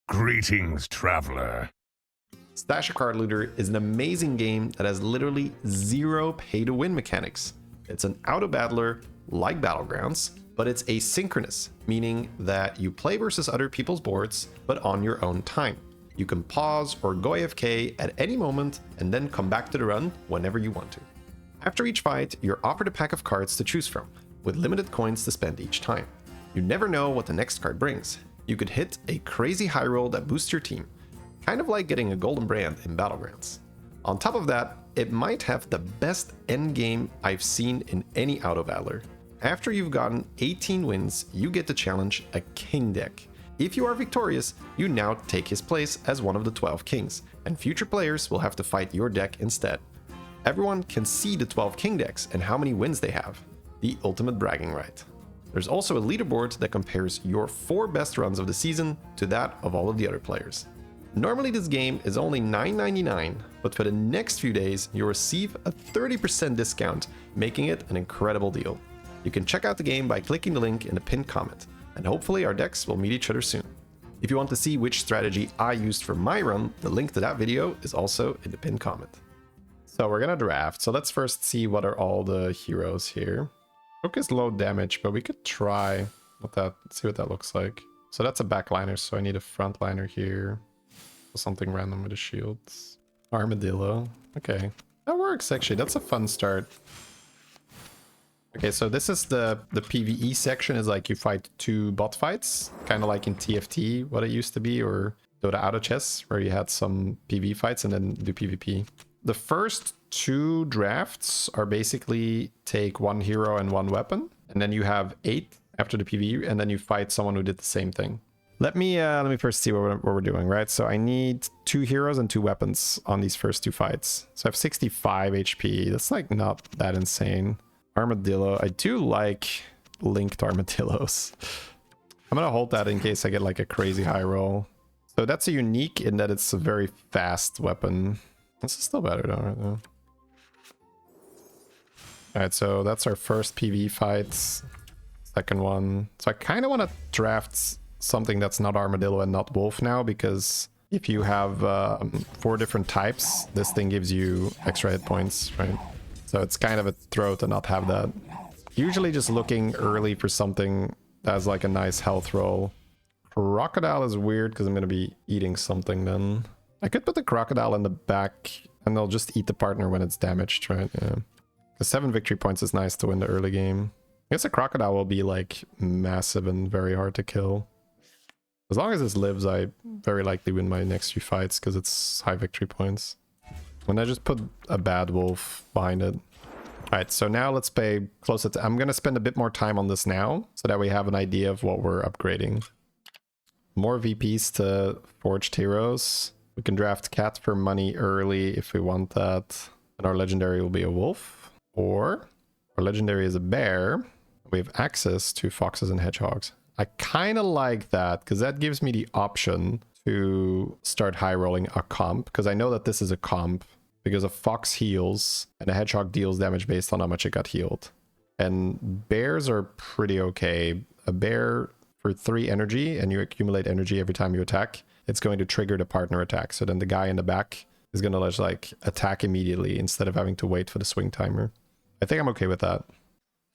Greetings, traveler. Stash a Card Looter is an amazing game that has literally zero pay-to-win mechanics. It's an auto-battler like Battlegrounds, but it's asynchronous, meaning that you play versus other people's boards, but on your own time. You can pause or go AFK at any moment and then come back to the run whenever you want to. After each fight, you're offered a pack of cards to choose from, with limited coins to spend each time. You never know what the next card brings. You could hit a crazy high roll that boosts your team, kind of like getting a golden brand in Battlegrounds. On top of that, it might have the best endgame I've seen in any auto-battler. After you've gotten 18 wins, you get to challenge a king deck. If you are victorious, you now take his place as one of the 12 kings, and future players will have to fight your deck instead. Everyone can see the 12 king decks and how many wins they have. The ultimate bragging right. There's also a leaderboard that compares your 4 best runs of the season to that of all of the other players. Normally this game is only $9.99, but for the next few days you'll receive a 30% discount, making it an incredible deal. You can check out the game by clicking the link in the pinned comment, and hopefully our decks will meet each other soon. If you want to see which strategy I used for my run, the link to that video is also in the pinned comment. So we're gonna draft, so let's first see what are all the heroes here. Rook is low damage, but we could try with that, see what that looks like. So that's a backliner, so I need a frontliner here. Something random with the shields. Armadillo. Okay. That works, actually. That's a fun start. Okay, so this is the PvE section, is like you fight 2 bot fights. Kind of like in TFT, what it used to be, or Dota Auto Chess, where you had some PvE fights and then do PvP. The first 2 drafts are basically take 1 hero and 1 weapon, and then you have 8 after the PvE, and then you fight someone who did the same thing. Let me first see what we're doing, right? So I need 2 heroes and 2 weapons on these first 2 fights. So I have 65 HP. That's like not that insane. Armadillo. I do like linked armadillos. I'm gonna hold that in case I get like a crazy high roll. So that's a unique in that it's a very fast weapon. This is still better though, right now. Alright, so that's our first PvE fight. Second one. So I kind of want to draft something that's not armadillo and not wolf now, because if you have 4 different types, this thing gives you extra hit points, right? So it's kind of a throw to not have that. Usually just looking early for something that has like a nice health roll. Crocodile is weird because I'm going to be eating something then. I could put the crocodile in the back and they'll just eat the partner when it's damaged, right? Yeah. The 7 victory points is nice to win the early game. I guess a crocodile will be like massive and very hard to kill. As long as this lives, I very likely win my next few fights because it's high victory points. And I just put a bad wolf behind it. Alright, so now let's pay close attention. I'm going to spend a bit more time on this now, so that we have an idea of what we're upgrading. More VPs to forged heroes. We can draft cat for money early if we want that. And our legendary will be a wolf. Or our legendary is a bear. We have access to foxes and hedgehogs. I kind of like that because that gives me the option to start high rolling a comp, because I know that this is a comp because a fox heals and a hedgehog deals damage based on how much it got healed. And bears are pretty okay. A bear for 3 energy, and you accumulate energy every time you attack, it's going to trigger the partner attack. So then the guy in the back is going to just like attack immediately instead of having to wait for the swing timer. I think I'm okay with that.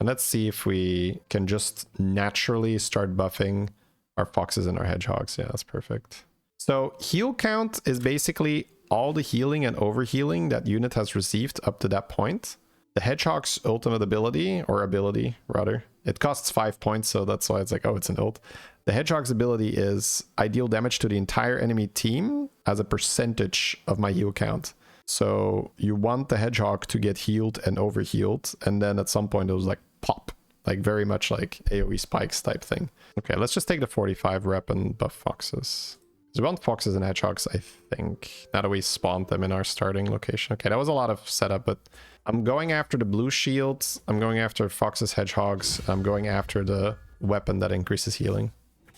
And let's see if we can just naturally start buffing our foxes and our hedgehogs. Yeah, that's perfect. So heal count is basically all the healing and overhealing that unit has received up to that point. The hedgehog's ultimate ability, or ability rather, it costs 5 points, so that's why it's like, oh, it's an ult. The hedgehog's ability is I deal damage to the entire enemy team as a percentage of my heal count. So you want the hedgehog to get healed and overhealed, and then at some point it was like pop, like very much like AoE spikes type thing. Okay, let's just take the 45 rep and buff foxes. So we want foxes and hedgehogs, I think, now that we spawned them in our starting location. Okay, that was a lot of setup, but I'm going after the blue shields, I'm going after foxes, hedgehogs, I'm going after the weapon that increases healing.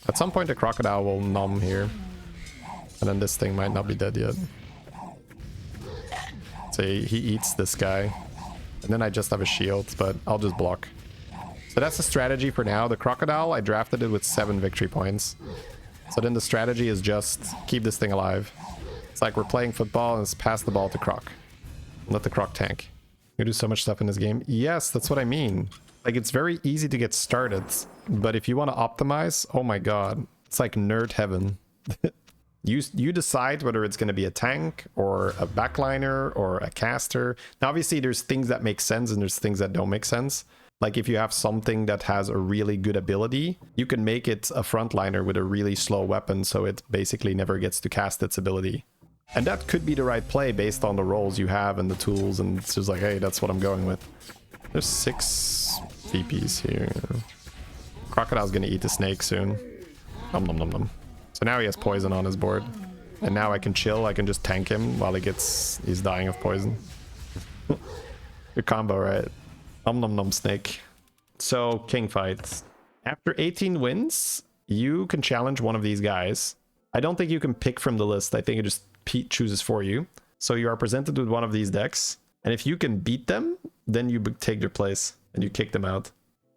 At some point the crocodile will numb here, and then this thing might not be dead yet. So he eats this guy, and then I just have a shield, but I'll just block. So that's the strategy for now. The crocodile, I drafted it with 7 victory points. So then the strategy is just keep this thing alive. It's like we're playing football and it's pass the ball to Croc. Let the Croc tank. You do so much stuff in this game. Yes, that's what I mean. Like, it's very easy to get started, but if you want to optimize, oh my god, it's like nerd heaven. You decide whether it's going to be a tank or a backliner or a caster. Now, obviously, there's things that make sense and there's things that don't make sense. Like, if you have something that has a really good ability, you can make it a frontliner with a really slow weapon, so it basically never gets to cast its ability. And that could be the right play based on the roles you have and the tools, and it's just like, hey, that's what I'm going with. There's 6 VPs here. Crocodile's gonna eat the snake soon. Nom nom nom nom. So now he has poison on his board. And now I can chill, I can just tank him while he's dying of poison. Good combo, right? Nom nom nom snake. So, king fight. After 18 wins, you can challenge one of these guys. I don't think you can pick from the list, I think it just chooses for you. So you are presented with one of these decks, and if you can beat them, then you take their place and you kick them out.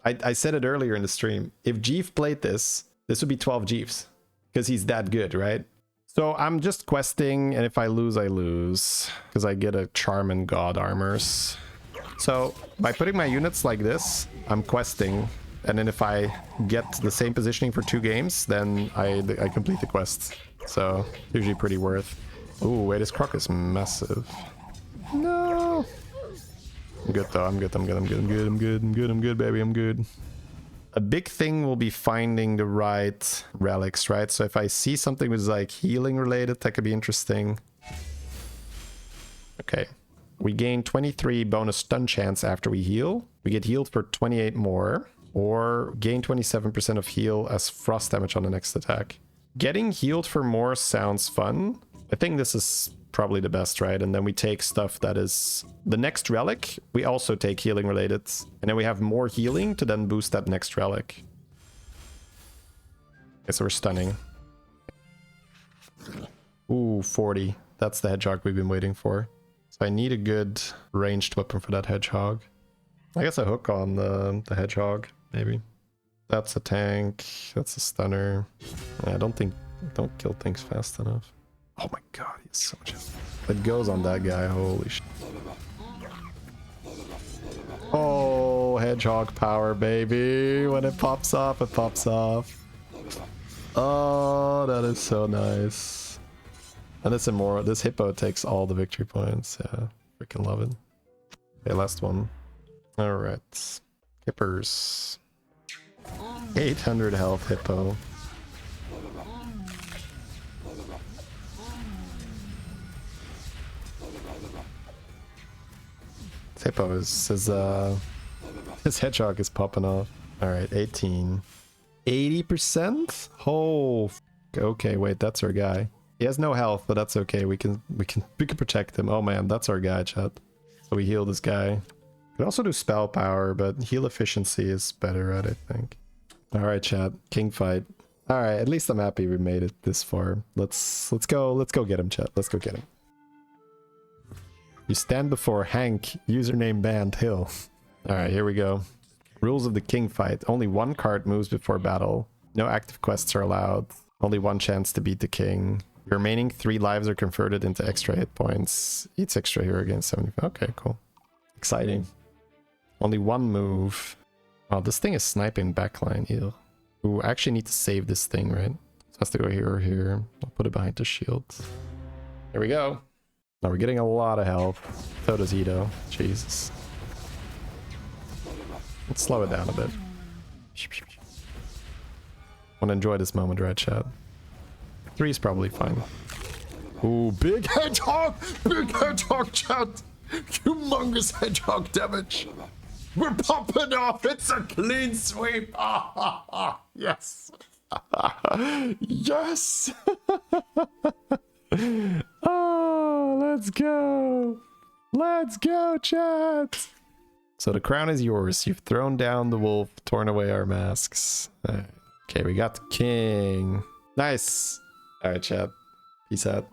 I said it earlier in the stream. If Jeef played this would be 12 Jeefs because he's that good, right? So I'm just questing, and if I lose, I lose because I get a charm and god armors. So by putting my units like this, I'm questing, and then if I get the same positioning for 2 games, then I complete the quest. So usually pretty worth. Ooh, wait, this Croc is massive. No. I'm good though. I'm good, baby. I'm good. A big thing will be finding the right relics, right? So if I see something with like healing related, that could be interesting. Okay. We gain 23 bonus stun chance after we heal. We get healed for 28 more, or gain 27% of heal as frost damage on the next attack. Getting healed for more sounds fun. I think this is probably the best, right? And then we take stuff that is the next relic. We also take healing related, and then we have more healing to then boost that next relic. Okay, so we're stunning. Ooh, 40. That's the hedgehog we've been waiting for. So I need a good ranged weapon for that hedgehog. I guess a hook on the hedgehog, maybe. That's a tank. That's a stunner. I don't kill things fast enough. Oh my god, he's so much health. It goes on that guy, holy shit. Oh, hedgehog power, baby. When it pops off, it pops off. Oh, that is so nice. And this hippo takes all the victory points. Yeah, freaking love it. Okay, last one. Alright. Hippers. 800 health hippo. Hippo his hedgehog is popping off. All right, 18, 80%. Oh, okay. Wait, that's our guy. He has no health, but that's okay. We can protect him. Oh man, that's our guy, chat. So we heal this guy. Could also do spell power, but heal efficiency is better at it, I think. All right, chat. King fight. All right, at least I'm happy we made it this far. Let's go get him, chat. Let's go get him. You stand before Hank, username banned Hill. Alright, here we go. Rules of the king fight. Only 1 card moves before battle. No active quests are allowed. Only 1 chance to beat the king. Your remaining 3 lives are converted into extra hit points. Eats extra here against 75. Okay, cool. Exciting. Only 1 move. Oh, this thing is sniping backline. Ew. Ooh, I actually need to save this thing, right? So it has to go here or here. I'll put it behind the shield. Here we go. Now we're getting a lot of health. So does Ito. Jesus. Let's slow it down a bit. Want to enjoy this moment, right, chat? 3 is probably fine. Ooh, big hedgehog! Big hedgehog, chat! Humongous hedgehog damage! We're popping off! It's a clean sweep! Ah, ah, ah. Yes! Yes! Oh, let's go! Let's go, chat! So the crown is yours. You've thrown down the wolf, torn away our masks. Okay, we got the king. Nice! Alright, chat. Peace out.